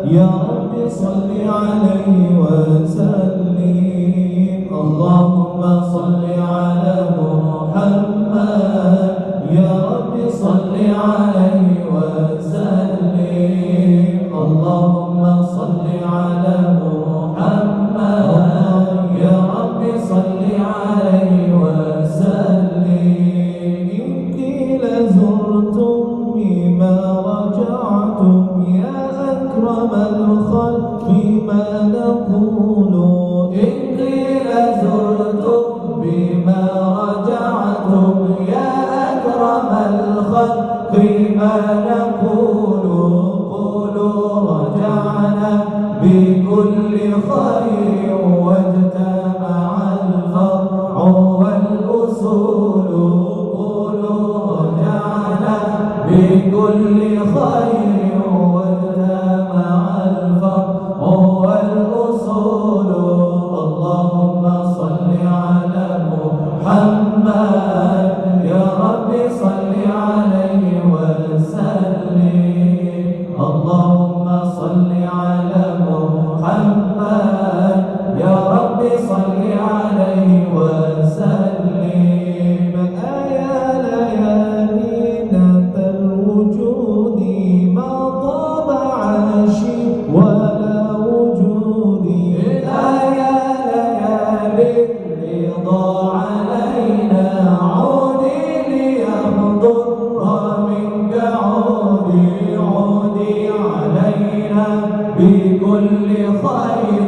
يا رب صل عليه وسلم. اللهم صل على محمد يا رب صل عليه وسلم. اللهم صل على محمد يا رب صل عليه وسلم. إن قيل زرتم بما رجعتم يا أكرم الخلق ما نقول. إن قيل زرتم بما رجعتم يا أكرم الخلق ما نقول. قولوا رجعنا بكل خير واجتمع الفرع والأصول. قولوا رجعنا بكل خير واجتمع الفرع والأصول. اللهم صل على محمد يا رب صل عليه وسلم. اللهم صل على محمد يا رب صل عليه وسلم. أيا ليالينا الوجود ما طاب عاشي ولا وجودي. أيا ليالي الرضا علينا عودي ليحضر منك عودي. عودي علينا بكل خير